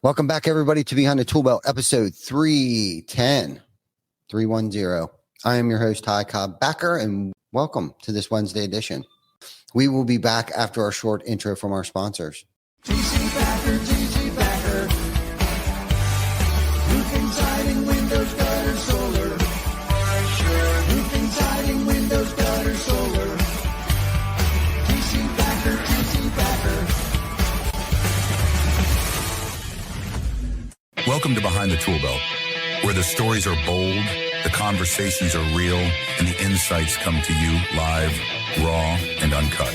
Welcome back, everybody, to Behind the Tool Belt, episode 310. I am your host, Ty Cobb Backer, and welcome to this Wednesday edition. We will be back after our short intro from our sponsors. TC Backer. Roofing, siding, windows, gutter, solar. Roofing, siding, windows, gutter, solar. TC Backer. Welcome to Behind the Tool Belt, where the stories are bold, the conversations are real, and the insights come to you live, raw, and uncut.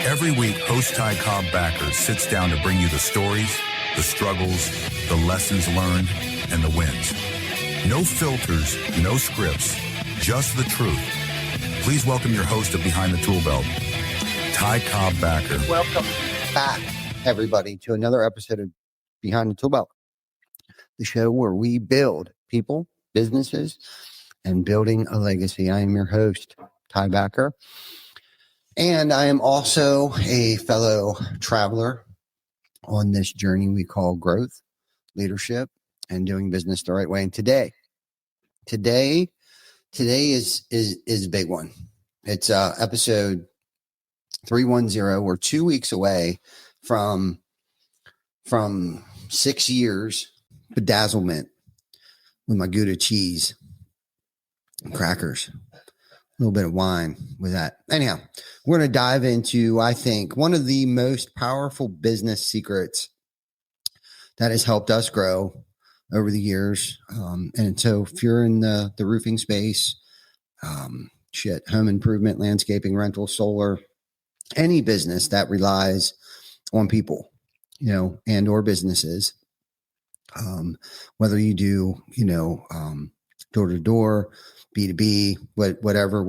Every week, host Ty Cobb Backer sits down to bring you the stories, the struggles, the lessons learned, and the wins. No filters, no scripts, just the truth. Please welcome your host of Behind the Tool Belt, Ty Cobb Backer. Welcome back, everybody, to another episode of Behind the Tool Belt, the show where we build people, businesses, and building a legacy. I am your host, Ty Backer. And I am also a fellow traveler on this journey we call growth, leadership, and doing business the right way. And today is a big one. It's episode 310. We're 2 weeks away from 6 years bedazzlement with my Gouda cheese and crackers. A little bit of wine with that. Anyhow, we're going to dive into, I think, one of the most powerful business secrets that has helped us grow over the years. And so if you're in the roofing space, home improvement, landscaping, rental, solar, any business that relies on people, and or businesses, whether you do, door to door, B2B, whatever,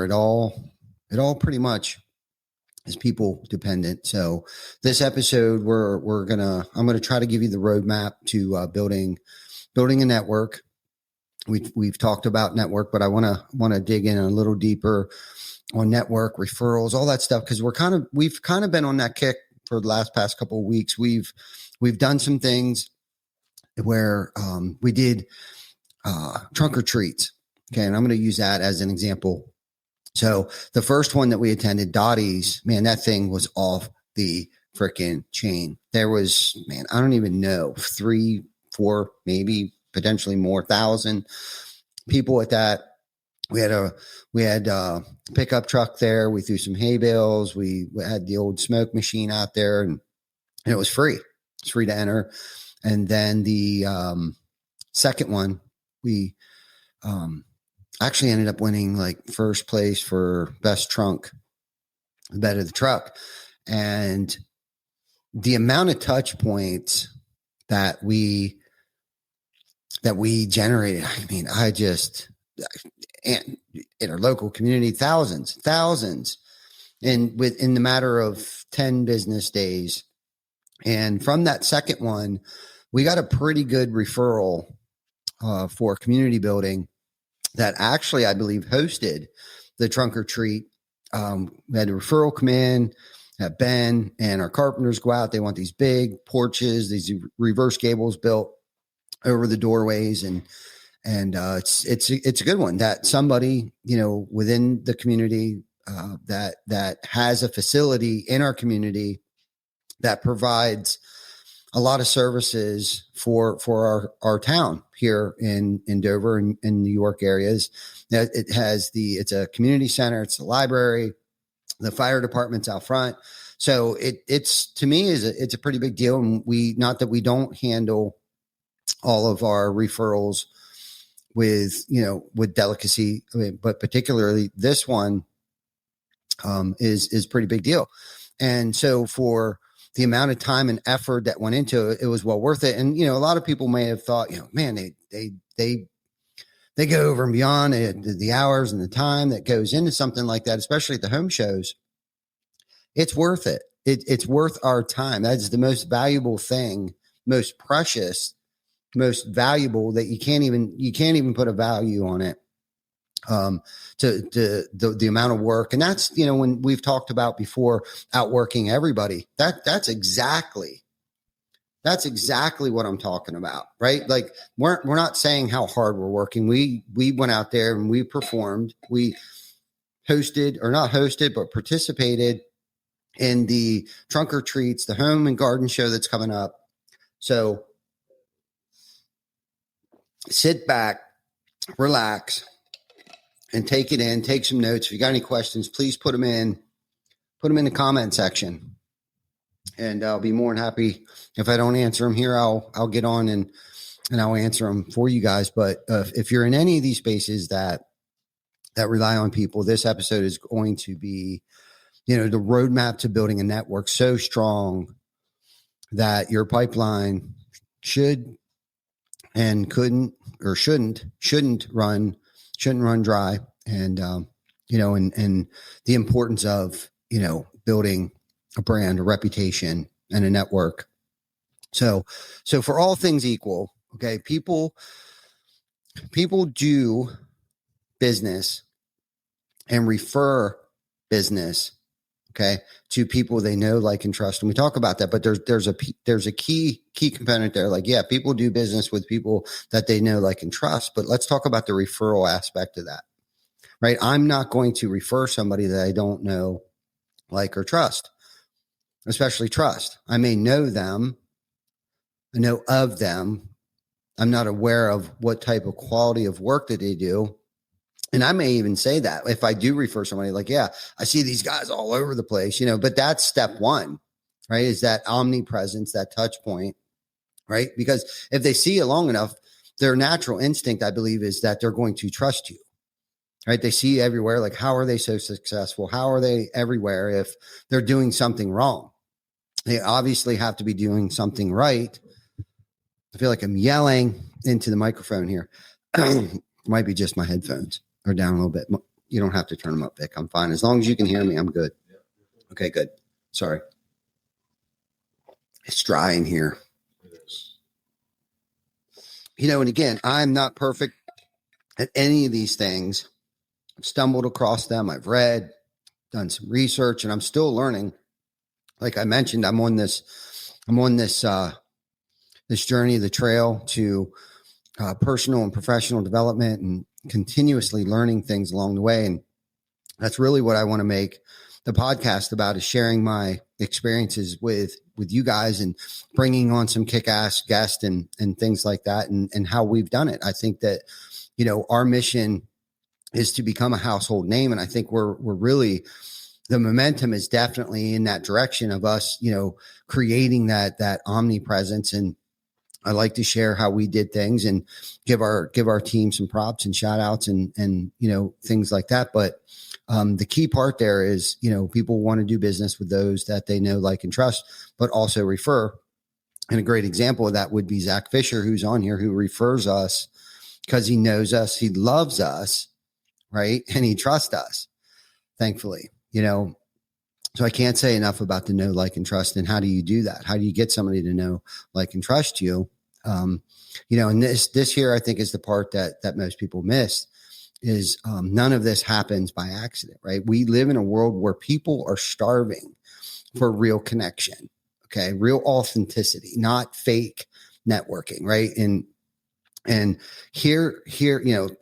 it all pretty much is people dependent. So this episode, I'm gonna try to give you the roadmap to building a network. We've talked about network, but I want to dig in a little deeper on network, referrals, all that stuff, because we've kind of been on that kick for the past couple of weeks. We've done some things where we did trunk or treats. Okay. And I'm going to use that as an example. So the first one that we attended, Dottie's, man, that thing was off the freaking chain. There was, I don't even know, 3, 4, maybe potentially more 1,000 people at that. We had a pickup truck there. We threw some hay bales. We had the old smoke machine out there, and it was free. It's free to enter. And then the second one, we actually ended up winning like first place for best trunk, the bed of the truck. And the amount of touch points that we generated, and in our local community, thousands, and within the matter of 10 business days. And from that second one, we got a pretty good referral for community building that actually, I believe, hosted the trunk or treat. We had a referral come in, have Ben and our carpenters go out. They want these big porches, these reverse gables built over the doorways, and it's a good one that somebody, within the community that has a facility in our community that provides a lot of services for our town here in Dover and in New York areas. It's a community center, it's a library, the fire department's out front. So it's to me it's a pretty big deal. And not that we don't handle all of our referrals with delicacy, but particularly this one is pretty big deal. And so for the amount of time and effort that went into it, it was well worth it. And, a lot of people may have thought, man, they go over and beyond the hours and the time that goes into something like that, especially at the home shows. It's worth it. It's worth our time. That's the most valuable thing, most precious, most valuable that you can't even put a value on it. To the amount of work. And that's, when we've talked about before, outworking everybody, that's exactly That's exactly what I'm talking about, right? Like we're not saying how hard we're working. We went out there and we performed. We hosted, or not hosted, but participated in the trunk or treats, the home and garden show that's coming up. So sit back, relax, and take it in. Take some notes. If you got any questions, please put them in the comment section. And I'll be more than happy. If I don't answer them here, I'll get on and I'll answer them for you guys. But if you're in any of these spaces that rely on people, this episode is going to be, the roadmap to building a network so strong that your pipeline should and couldn't or shouldn't run dry. And, and the importance of, building a brand, a reputation, and a network. So for all things equal, okay, people do business and refer business, okay, to people they know, like, and trust. And we talk about that, but there's a key component there. Like, yeah, people do business with people that they know, like, and trust. But let's talk about the referral aspect of that, right? I'm not going to refer somebody that I don't know, like, or trust. Especially trust. I may know them, I know of them. I'm not aware of what type of quality of work that they do. And I may even say that if I do refer somebody, like, yeah, I see these guys all over the place, but that's step one, right? Is that omnipresence, that touch point, right? Because if they see you long enough, their natural instinct, I believe, is that they're going to trust you. Right? They see you everywhere. Like, how are they so successful? How are they everywhere if they're doing something wrong? They obviously have to be doing something right. I feel like I'm yelling into the microphone here. Might be just my headphones are down a little bit. You don't have to turn them up, Vic. I'm fine. As long as you can hear me, I'm good. Okay, good. Sorry. It's dry in here. And again, I'm not perfect at any of these things. I've stumbled across them. I've read, done some research, and I'm still learning. Like I mentioned, I'm on this journey of the trail to personal and professional development, and continuously learning things along the way. And that's really what I want to make the podcast about, is sharing my experiences with you guys and bringing on some kick-ass guests and things like that, and how we've done it. I think that, our mission is to become a household name. And I think we're really, the momentum is definitely in that direction of us, creating that omnipresence. And I like to share how we did things and give our team some props and shout outs and things like that. But the key part there is, people want to do business with those that they know, like, and trust, but also refer. And a great example of that would be Zach Fisher, who's on here, who refers us because he knows us, he loves us, right? And he trusts us, thankfully, So I can't say enough about the know, like, and trust. And how do you do that? How do you get somebody to know, like, and trust you? And this here, I think, is the part that most people miss, is none of this happens by accident, right? We live in a world where people are starving for real connection, okay? Real authenticity, not fake networking, right? And here,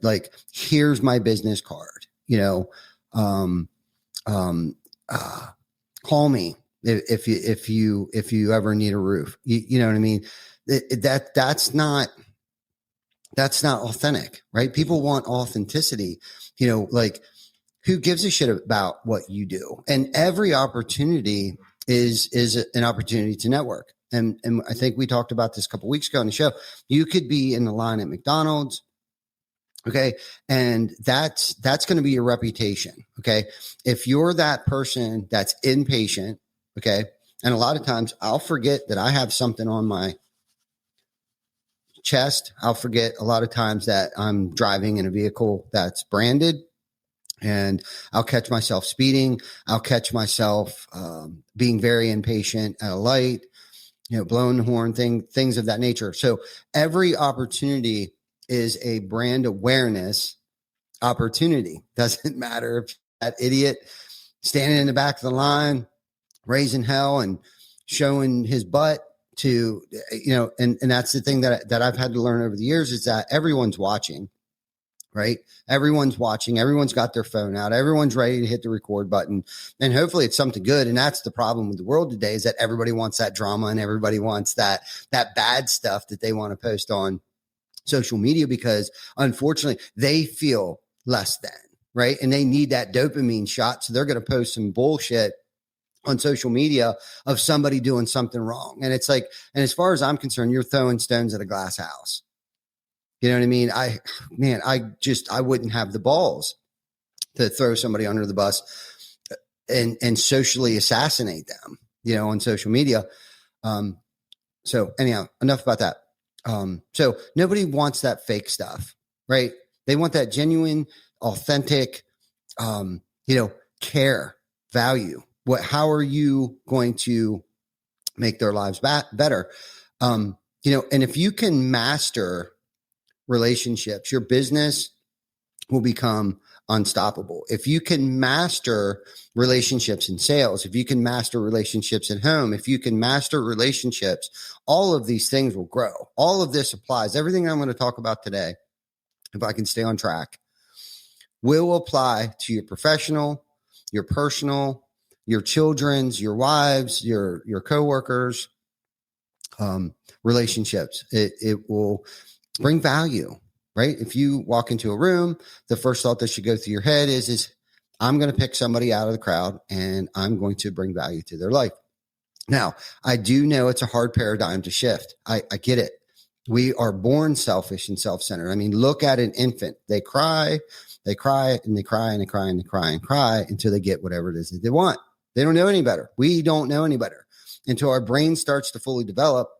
like, here's my business card, call me if you ever need a roof. You know what I mean? That's not authentic, right? People want authenticity. Like, who gives a shit about what you do? And every opportunity is an opportunity to network. And I think we talked about this a couple of weeks ago on the show. You could be in the line at McDonald's. Okay. And that's going to be your reputation. Okay. If you're that person that's impatient, okay. And a lot of times I'll forget that I have something on my chest. I'll forget a lot of times that I'm driving in a vehicle that's branded, and I'll catch myself speeding. I'll catch myself being very impatient at a light, blowing the horn, things of that nature. So every opportunity is a brand awareness opportunity. Doesn't matter if that idiot standing in the back of the line, raising hell and showing his butt to, and that's the thing that I've had to learn over the years is that everyone's watching, right? Everyone's watching. Everyone's got their phone out. Everyone's ready to hit the record button. And hopefully it's something good. And that's the problem with the world today is that everybody wants that drama and everybody wants that bad stuff that they want to post on social media because unfortunately they feel less than, right? And they need that dopamine shot. So they're going to post some bullshit on social media of somebody doing something wrong. And it's like, and as far as I'm concerned, you're throwing stones at a glass house. You know what I mean? I wouldn't have the balls to throw somebody under the bus and socially assassinate them, on social media. So anyhow, enough about that. So nobody wants that fake stuff, right? They want that genuine, authentic, care, value. How are you going to make their lives better? And if you can master relationships, your business will become unstoppable. If you can master relationships in sales, if you can master relationships at home, if you can master relationships, all of these things will grow. All of this applies. Everything I'm going to talk about today, if I can stay on track, will apply to your professional, your personal, your children's, your wives, your coworkers, relationships. It will bring value, right? If you walk into a room, the first thought that should go through your head is I'm going to pick somebody out of the crowd and I'm going to bring value to their life. Now, I do know it's a hard paradigm to shift. I get it. We are born selfish and self-centered. I mean, look at an infant. They cry, and they cry, and they cry, and they cry, and cry until they get whatever it is that they want. They don't know any better. We don't know any better until our brain starts to fully develop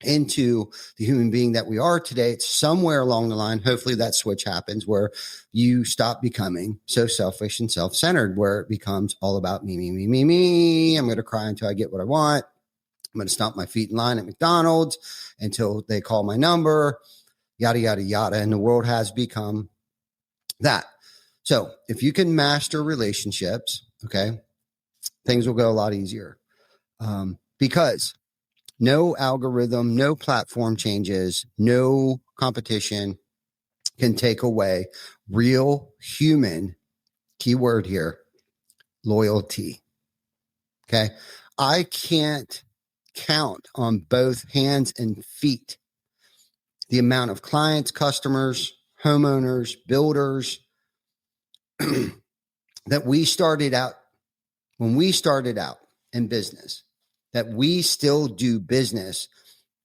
into the human being that we are today. It's somewhere along the line. Hopefully that switch happens where you stop becoming so selfish and self-centered, where it becomes all about me, me, me, me, me. I'm going to cry until I get what I want. I'm going to stomp my feet in line at McDonald's until they call my number, yada, yada, yada. And the world has become that. So if you can master relationships, okay, things will go a lot easier, because no algorithm, no platform changes, no competition can take away real human, keyword here, loyalty. Okay. I can't count on both hands and feet the amount of clients, customers, homeowners, builders that we started out, when we started out in business, that we still do business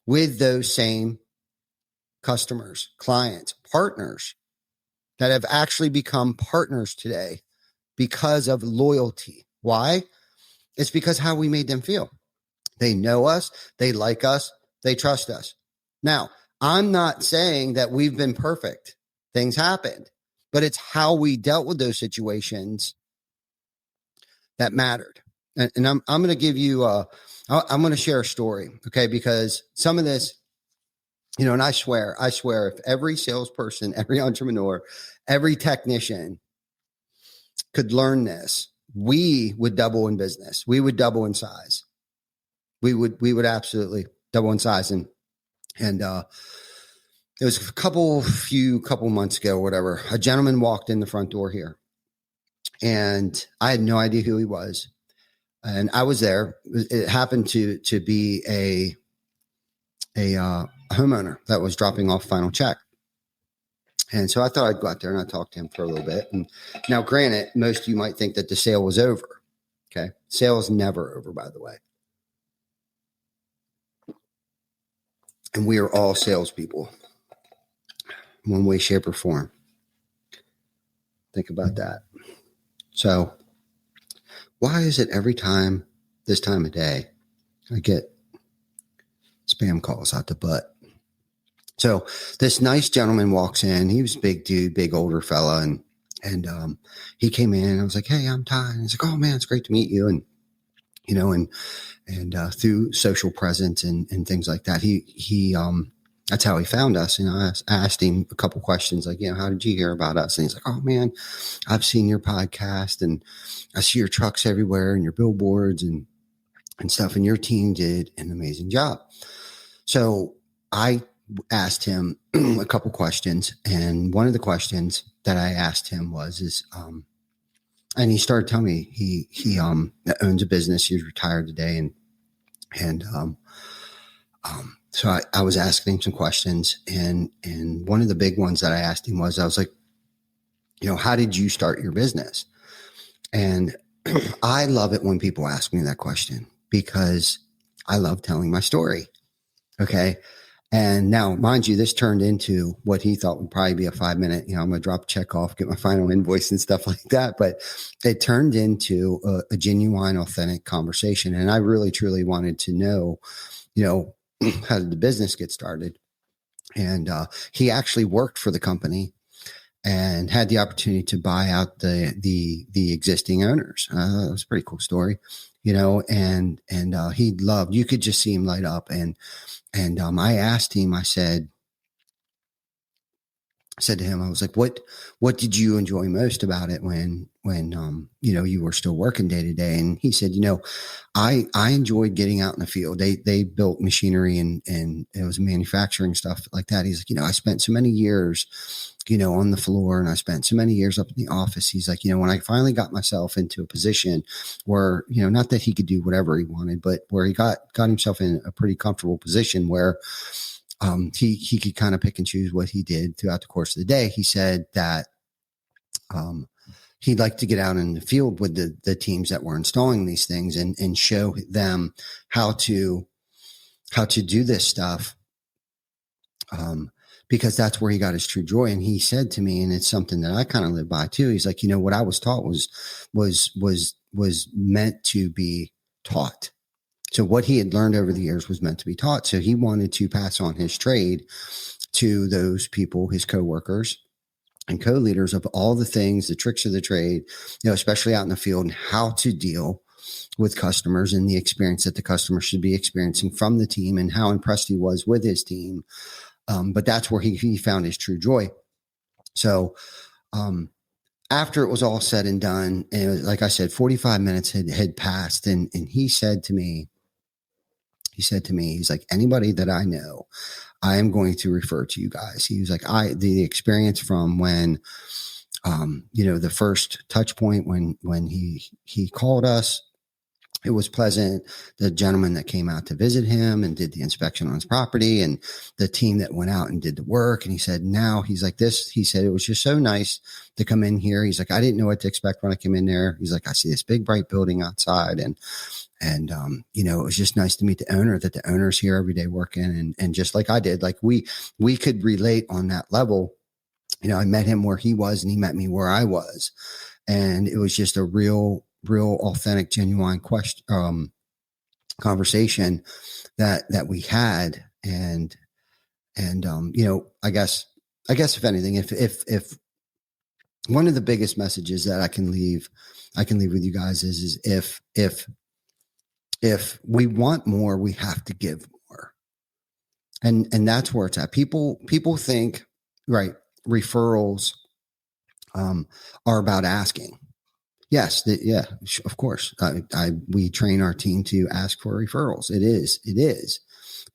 with those same customers, clients, partners that have actually become partners today because of loyalty. Why? It's because how we made them feel. They know us, they like us, they trust us. Now, I'm not saying that we've been perfect. Things happened, but it's how we dealt with those situations that mattered. And I'm going to give you I'm going to share a story, okay? Because some of this, and I swear, if every salesperson, every entrepreneur, every technician could learn this, we would double in business. We would double in size. We would absolutely double in size. And it was a couple months ago, whatever, a gentleman walked in the front door here and I had no idea who he was. And I was there. It happened to be a homeowner that was dropping off final check. And so I thought I'd go out there and I'd talk to him for a little bit. And now, granted, most of you might think that the sale was over. Okay. Sale is never over, by the way. And we are all salespeople, one way, shape, or form. Think about that. So why is it every time this time of day I get spam calls out the butt? So this nice gentleman walks in. He was a big dude, big older fella. And he came in and I was like, hey, I'm Ty. And he's like, oh man, it's great to meet you. And, and through social presence and things like that, he that's how he found us. And I asked him a couple questions like, how did you hear about us? And he's like, oh man, I've seen your podcast and I see your trucks everywhere and your billboards. And and stuff. And your team did an amazing job. So I asked him a couple questions. And one of the questions that I asked him and he started telling me he owns a business. He's retired today. So I was asking him some questions, and one of the big ones that I asked him was, I was like, how did you start your business? And I love it when people ask me that question because I love telling my story. Okay. And now, mind you, this turned into what he thought would probably be a 5-minute, I'm going to drop a check off, get my final invoice and stuff like that. But it turned into a genuine, authentic conversation. And I really, truly wanted to know, how did the business get started? And he actually worked for the company and had the opportunity to buy out the existing owners. It was a pretty cool story, and he loved, you could just see him light up. And I asked him, I said to him, I was like, what did you enjoy most about it when you were still working day to day? And he said, I enjoyed getting out in the field. They built machinery and it was manufacturing stuff like that. He's like, I spent so many years, on the floor, and I spent so many years up in the office. He's like, when I finally got myself into a position where, not that he could do whatever he wanted, but where he got himself in a pretty comfortable position where, he could kind of pick and choose what he did throughout the course of the day. He said that, he'd like to get out in the field with the teams that were installing these things and show them how to do this stuff. Because that's where he got his true joy. And he said to me, and it's something that I kind of live by too. He's like, what I was taught was meant to be taught. So what he had learned over the years was meant to be taught. So he wanted to pass on his trade to those people, his coworkers and co-leaders, of all the things, the tricks of the trade, especially out in the field, and how to deal with customers and the experience that the customer should be experiencing from the team, and how impressed he was with his team. But that's where he found his true joy. So, after it was all said and done, and it was, like I said, 45 minutes had passed, and he said to me, he's like, anybody that I know, I am going to refer to you guys. He was like, the experience from when, the first touch point, when he called us, it was pleasant. The gentleman that came out to visit him and did the inspection on his property, and the team that went out and did the work. And he said, he's like this. He said, it was just so nice to come in here. He's like, I didn't know what to expect when I came in there. He's like, I see this big, bright building outside. And it was just nice to meet the owner, that the owner's here every day working. And just like I did, like we could relate on that level. I met him where he was and he met me where I was. And it was just a real authentic, genuine conversation that we had. And I guess if anything, if one of the biggest messages that I can leave with you guys is if we want more, we have to give more. And that's where it's at. People think, right, referrals are about asking. Yes. Of course. We train our team to ask for referrals. It is.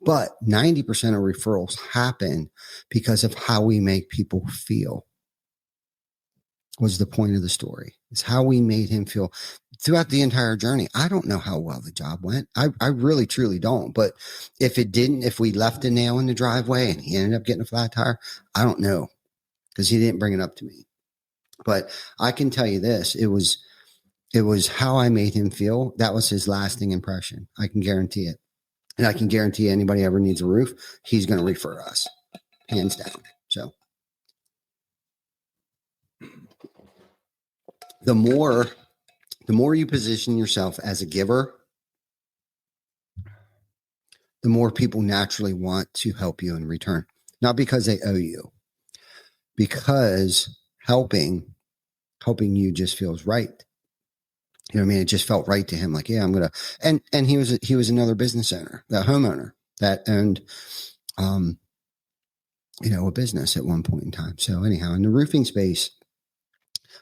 But 90% of referrals happen because of how we make people feel. Was the point of the story. It's how we made him feel throughout the entire journey. I don't know how well the job went. I really, truly don't. But if it didn't, if we left a nail in the driveway and he ended up getting a flat tire, I don't know, because he didn't bring it up to me. But I can tell you this, it was how I made him feel. That was his lasting impression. I can guarantee it. And I can guarantee anybody ever needs a roof, he's going to refer us, hands down. So the more you position yourself as a giver, the more people naturally want to help you in return. Not because they owe you, because helping you just feels right. You know what I mean? It just felt right to him. Like, yeah, I'm going to, and he was another business owner, the homeowner that owned, a business at one point in time. So anyhow, in the roofing space,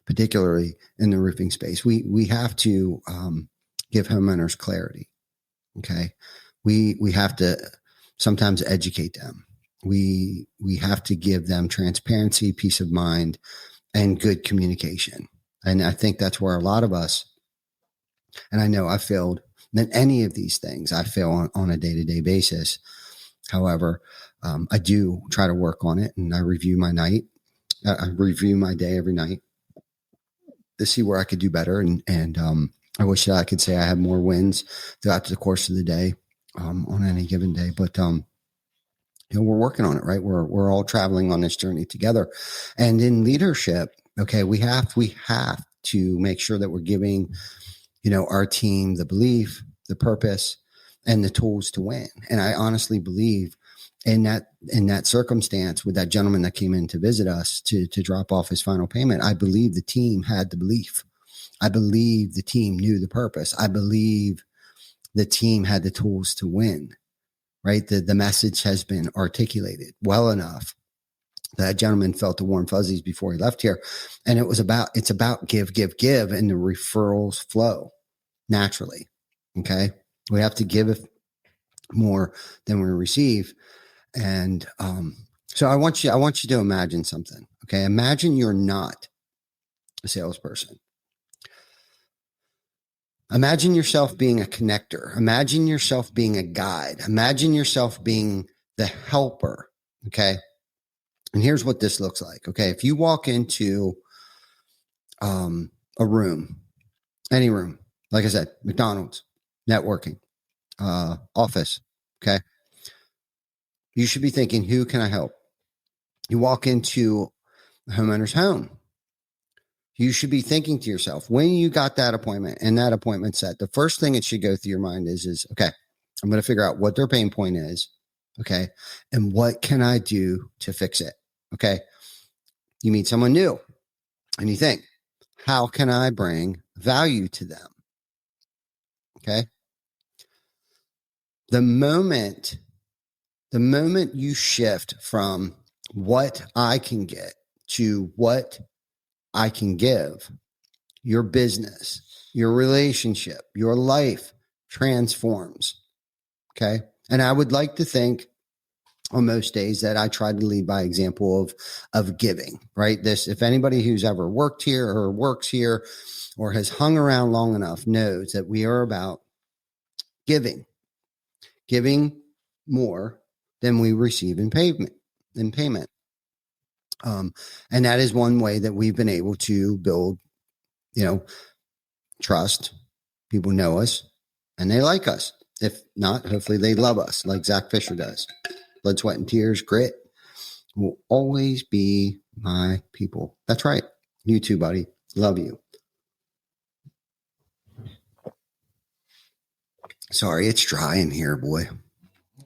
particularly in the roofing space, we have to give homeowners clarity. Okay. We have to sometimes educate them. We have to give them transparency, peace of mind, and good communication. And I think that's where a lot of us, and I know I failed in any of these things. I fail on a day-to-day basis. However, I do try to work on it, and I review my night. I review my day every night to see where I could do better. And I wish that I could say I had more wins throughout the course of the day on any given day. But we're working on it, right? We're all traveling on this journey together. And in leadership, okay, we have to make sure that we're giving, our team the belief, the purpose, and the tools to win. And I honestly believe in that circumstance with that gentleman that came in to visit us to drop off his final payment, I believe the team had the belief. I believe the team knew the purpose. I believe the team had the tools to win, right? The message has been articulated well enough. That gentleman felt the warm fuzzies before he left here. And it's about give, and the referrals flow naturally. Okay. We have to give more than we receive. And so I want you to imagine something. Okay. Imagine you're not a salesperson. Imagine yourself being a connector. Imagine yourself being a guide. Imagine yourself being the helper. Okay. And here's what this looks like. Okay. If you walk into a room, any room, like I said, McDonald's, networking, office. Okay. You should be thinking, who can I help? You walk into a homeowner's home. You should be thinking to yourself, when you got that appointment and that appointment set, the first thing that should go through your mind is, okay, I'm going to figure out what their pain point is. Okay. And what can I do to fix it? Okay. You meet someone new and you think, how can I bring value to them? Okay. The moment you shift from what I can get to what I can give, your business, your relationship, your life transforms. Okay. And I would like to think on most days that I try to lead by example of giving, right? If anybody who's ever worked here or works here or has hung around long enough knows that we are about giving more than we receive in payment. And that is one way that we've been able to build, trust. People know us and they like us. If not, hopefully they love us like Zach Fisher does. Blood, sweat, and tears, grit will always be my people. That's right. You too, buddy. Love you. Sorry, it's dry in here, boy.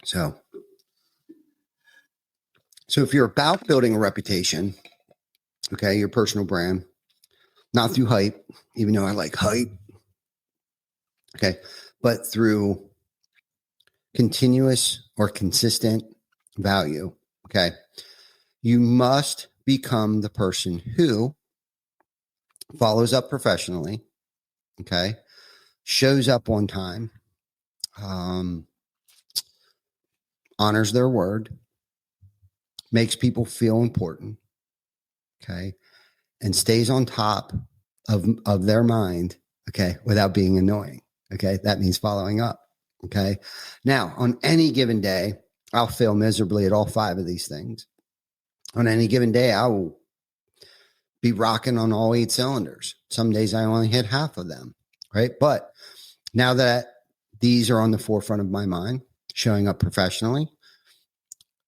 So if you're about building a reputation, okay, your personal brand, not through hype, even though I like hype, okay, but through continuous or consistent value, okay, you must become the person who follows up professionally, okay, shows up on time, honors their word, makes people feel important, okay, and stays on top of their mind, okay, without being annoying, okay. That means following up, okay. Now, on any given day, I'll fail miserably at all 5 of these things. On any given day, I will be rocking on all 8 cylinders. Some days I only hit half of them, right? But now that these are on the forefront of my mind, showing up professionally,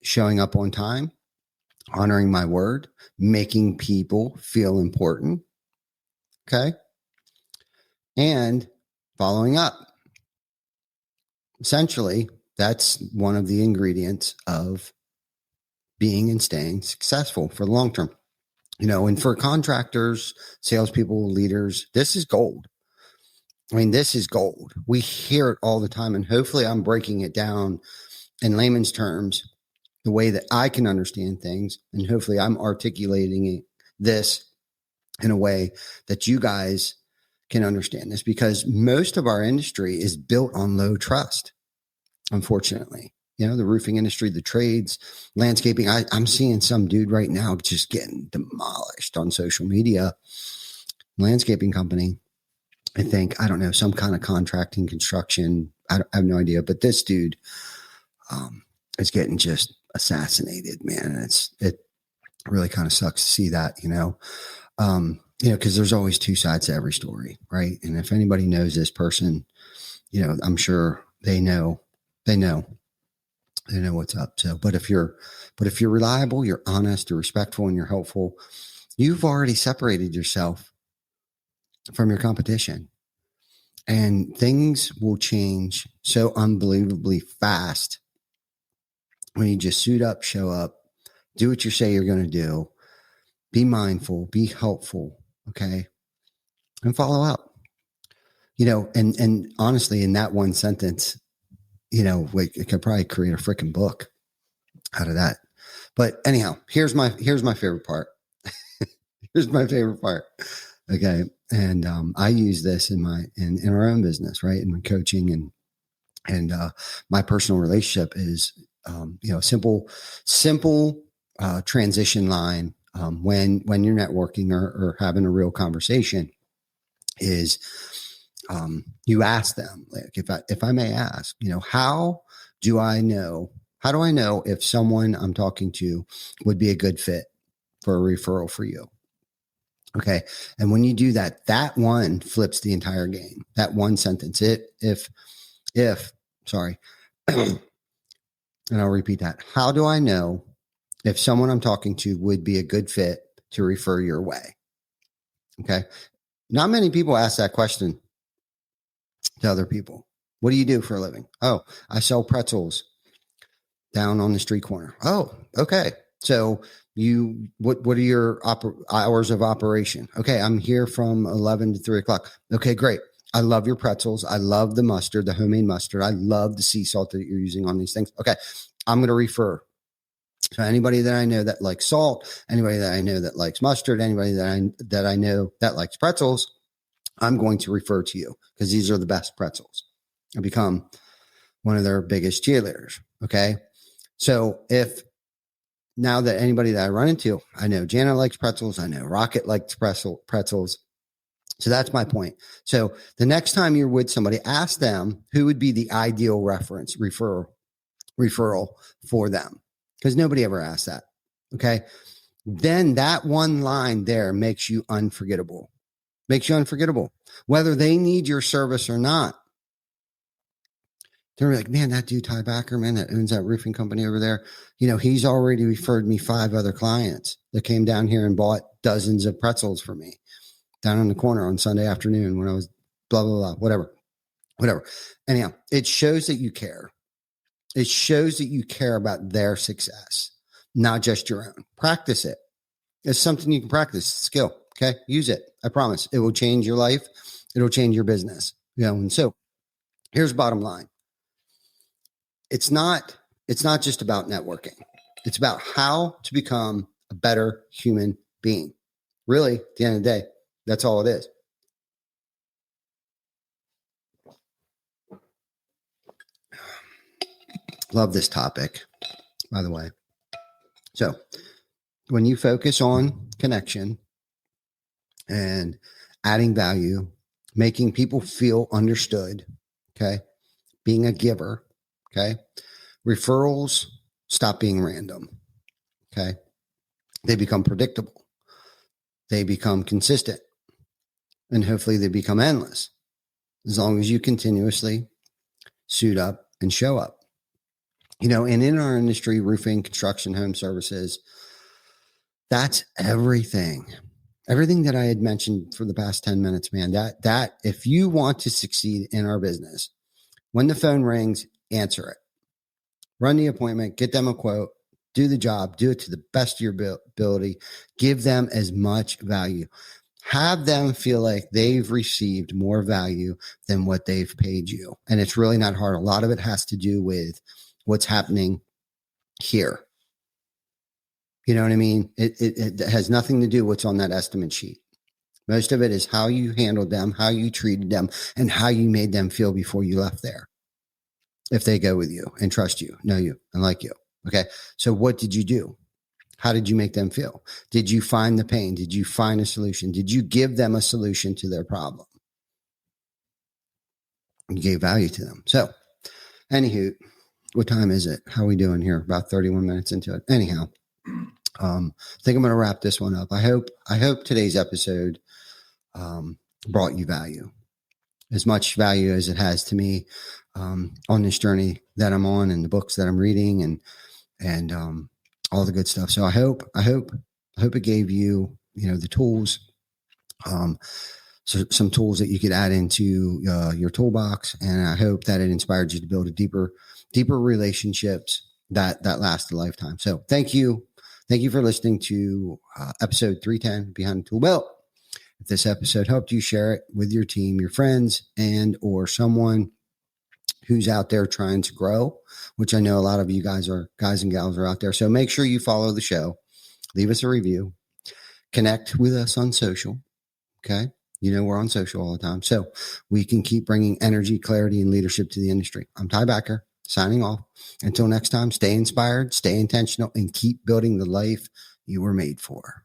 showing up on time, honoring my word, making people feel important, okay, and following up. Essentially, that's one of the ingredients of being and staying successful for the long term. And for contractors, salespeople, leaders, this is gold. I mean, this is gold. We hear it all the time, and hopefully I'm breaking it down in layman's terms, the way that I can understand things, and hopefully I'm articulating this in a way that you guys can understand this, because most of our industry is built on low trust. Unfortunately, the roofing industry, the trades, landscaping. I'm seeing some dude right now just getting demolished on social media. Landscaping company, I think, I don't know, some kind of contracting, construction. I have no idea, but this dude is getting just assassinated, man. And it really kind of sucks to see that, because there's always two sides to every story, right? And if anybody knows this person, I'm sure they know what's up. So, but if you're reliable, you're honest, you're respectful, and you're helpful, you've already separated yourself from your competition, and things will change so unbelievably fast when you just suit up, show up, do what you say you're going to do, be mindful, be helpful. Okay. And follow up, and honestly, in that one sentence, it could probably create a freaking book out of that. But anyhow, here's my favorite part. Here's my favorite part. Okay. And I use this in our own business, right? In my coaching and my personal relationship is, simple transition line when you're networking or having a real conversation is you ask them, like, if I may ask, how do I know if someone I'm talking to would be a good fit for a referral for you? Okay. And when you do that, that one flips the entire game. That one sentence, sorry. And I'll repeat that. How do I know if someone I'm talking to would be a good fit to refer your way? Okay. Not many people ask that question to other people. What do you do for a living? Oh, I sell pretzels down on the street corner. Oh, okay. So what are your hours of operation? Okay. I'm here from 11 to 3 o'clock. Okay, great. I love your pretzels. I love the mustard, the homemade mustard. I love the sea salt that you're using on these things. Okay. I'm going to refer. So anybody that I know that likes salt, anybody that I know that likes mustard, anybody that I know that likes pretzels, I'm going to refer to you because these are the best pretzels. I become one of their biggest cheerleaders. Okay. So if now that anybody that I run into, I know Jana likes pretzels. I know Rocket likes pretzels. So that's my point. So the next time you're with somebody, ask them who would be the ideal referral for them, because nobody ever asks that. Okay. Then that one line there makes you unforgettable, whether they need your service or not. They're like, man, that dude, Ty Backer, man, that owns that roofing company over there. He's already referred me 5 other clients that came down here and bought dozens of pretzels for me down on the corner on Sunday afternoon when I was blah, blah, blah, whatever. Anyhow, it shows that you care. It shows that you care about their success, not just your own. Practice it. It's something you can practice, skill. Okay. Use it. I promise it will change your life. It'll change your business. And so here's the bottom line. It's not just about networking. It's about how to become a better human being. Really, at the end of the day, that's all it is. Love this topic, by the way. So when you focus on connection and adding value, making people feel understood, okay, being a giver, okay, referrals stop being random, okay, they become predictable, they become consistent, and hopefully they become endless as long as you continuously suit up and show up. And in our industry, roofing, construction, home services, that's everything that I had mentioned for the past 10 minutes, man. That if you want to succeed in our business, when the phone rings, answer it, run the appointment, get them a quote, do the job, do it to the best of your ability, give them as much value, have them feel like they've received more value than what they've paid you. And it's really not hard. A lot of it has to do with what's happening here. You know what I mean? It has nothing to do with what's on that estimate sheet. Most of it is how you handled them, how you treated them, and how you made them feel before you left there. If they go with you and trust you, know you, and like you. Okay. So what did you do? How did you make them feel? Did you find the pain? Did you find a solution? Did you give them a solution to their problem? You gave value to them. So, anywho, what time is it? How are we doing here? About 31 minutes into it. Anyhow, I think I'm going to wrap this one up. I hope today's episode brought you value, as much value as it has to me on this journey that I'm on, and the books that I'm reading, and all the good stuff. So I hope it gave you, the tools, so some tools that you could add into your toolbox. And I hope that it inspired you to build a deeper relationships that last a lifetime. So thank you for listening to episode 310 Behind the Tool Belt. If this episode helped you, share it with your team, your friends, and or someone who's out there trying to grow, which I know a lot of you guys and gals are out there. So make sure you follow the show, leave us a review, connect with us on social. Okay. We're on social all the time, so we can keep bringing energy, clarity, and leadership to the industry. I'm Ty Backer, signing off. Until next time, stay inspired, stay intentional, and keep building the life you were made for.